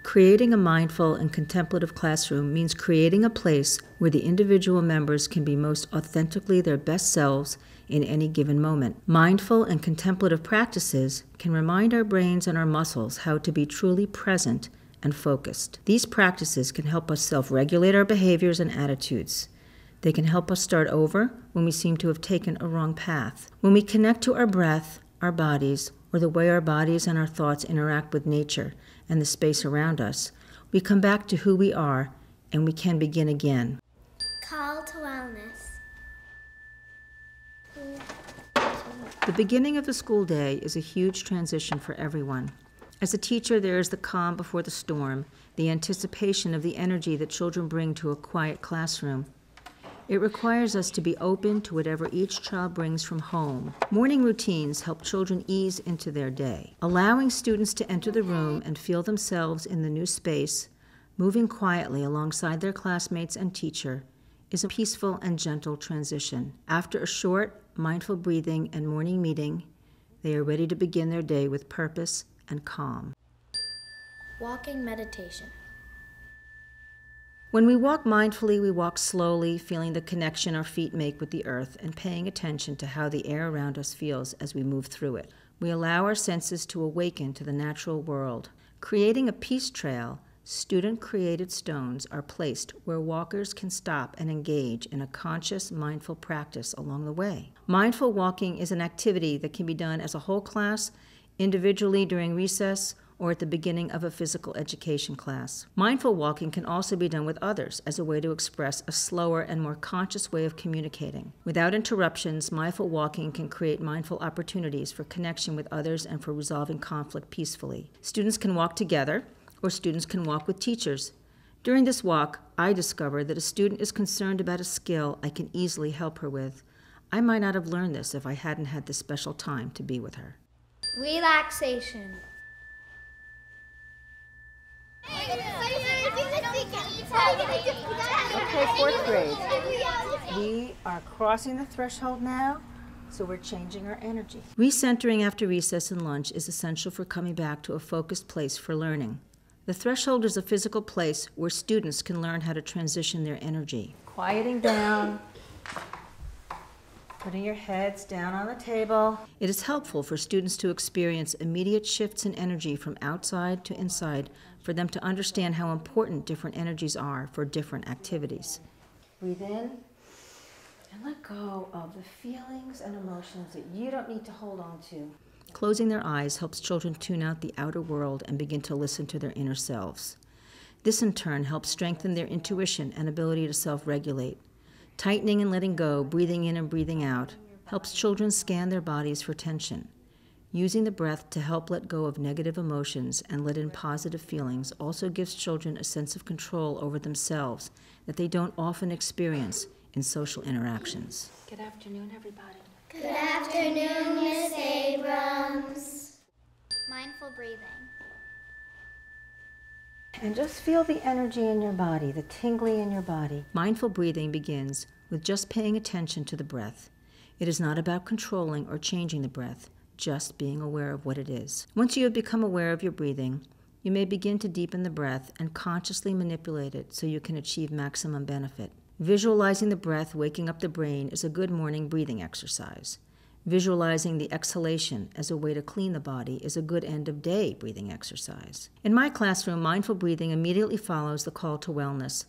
Creating a mindful and contemplative classroom means creating a place where the individual members can be most authentically their best selves in any given moment. Mindful and contemplative practices can remind our brains and our muscles how to be truly present and focused. These practices can help us self-regulate our behaviors and attitudes. They can help us start over when we seem to have taken a wrong path. When we connect to our breath, our bodies, or the way our bodies and our thoughts interact with nature and the space around us, we come back to who we are and we can begin again. Call to wellness. The beginning of the school day is a huge transition for everyone. As a teacher, there is the calm before the storm, the anticipation of the energy that children bring to a quiet classroom. It requires us to be open to whatever each child brings from home. Morning routines help children ease into their day. Allowing students to enter the room and feel themselves in the new space, moving quietly alongside their classmates and teacher, is a peaceful and gentle transition. After a short, mindful breathing and morning meeting, they are ready to begin their day with purpose and calm. Walking meditation. When we walk mindfully, we walk slowly, feeling the connection our feet make with the earth and paying attention to how the air around us feels as we move through it. We allow our senses to awaken to the natural world. Creating a peace trail, student-created stones are placed where walkers can stop and engage in a conscious, mindful practice along the way. Mindful walking is an activity that can be done as a whole class, individually during recess, or at the beginning of a physical education class. Mindful walking can also be done with others as a way to express a slower and more conscious way of communicating. Without interruptions, mindful walking can create mindful opportunities for connection with others and for resolving conflict peacefully. Students can walk together, or students can walk with teachers. During this walk, I discovered that a student is concerned about a skill I can easily help her with. I might not have learned this if I hadn't had this special time to be with her. Relaxation. Okay, fourth grade. We are crossing the threshold now, so we're changing our energy. Recentering after recess and lunch is essential for coming back to a focused place for learning. The threshold is a physical place where students can learn how to transition their energy. Quieting down, putting your heads down on the table. It is helpful for students to experience immediate shifts in energy from outside to inside for them to understand how important different energies are for different activities. Breathe in and let go of the feelings and emotions that you don't need to hold on to. Closing their eyes helps children tune out the outer world and begin to listen to their inner selves. This in turn helps strengthen their intuition and ability to self-regulate. Tightening and letting go, breathing in and breathing out, helps children scan their bodies for tension. Using the breath to help let go of negative emotions and let in positive feelings also gives children a sense of control over themselves that they don't often experience in social interactions. Good afternoon, everybody. Good afternoon, Miss Abrams. Mindful breathing. And just feel the energy in your body, the tingling in your body. Mindful breathing begins with just paying attention to the breath. It is not about controlling or changing the breath, just being aware of what it is. Once you have become aware of your breathing, you may begin to deepen the breath and consciously manipulate it so you can achieve maximum benefit. Visualizing the breath waking up the brain is a good morning breathing exercise. Visualizing the exhalation as a way to clean the body is a good end-of-day breathing exercise. In my classroom, mindful breathing immediately follows the call to wellness.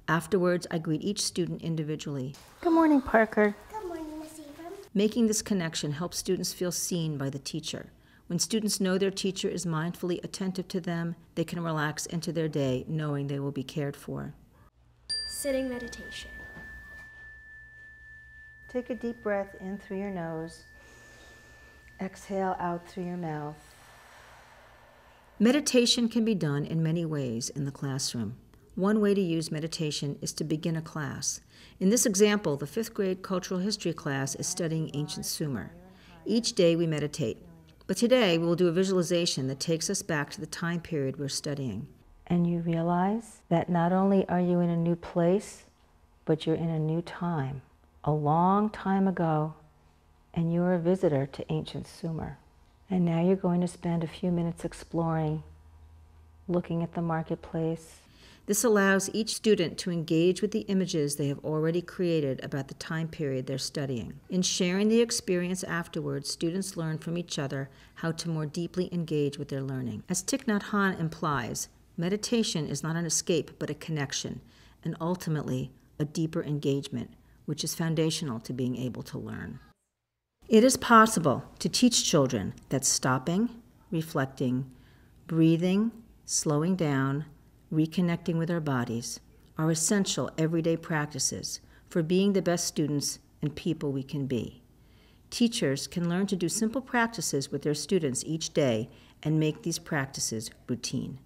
Afterwards, I greet each student individually. Good morning, Parker. Good morning, Miss Abrams. Making this connection helps students feel seen by the teacher. When students know their teacher is mindfully attentive to them, they can relax into their day knowing they will be cared for. Sitting meditation. Take a deep breath in through your nose. Exhale out through your mouth. Meditation can be done in many ways in the classroom. One way to use meditation is to begin a class. In this example, the 5th grade cultural history class is studying ancient Sumer. Each day we meditate, but today we'll do a visualization that takes us back to the time period we're studying. And you realize that not only are you in a new place, but you're in a new time. A long time ago, and you're a visitor to ancient Sumer. And now you're going to spend a few minutes exploring looking at the marketplace. This allows each student to engage with the images they have already created about the time period they're studying. In sharing the experience afterwards, students learn from each other how to more deeply engage with their learning. As Thich Nhat Hanh implies, meditation is not an escape but a connection, and ultimately a deeper engagement, which is foundational to being able to learn. It is possible to teach children that stopping, reflecting, breathing, slowing down, reconnecting with our bodies are essential everyday practices for being the best students and people we can be. Teachers can learn to do simple practices with their students each day and make these practices routine.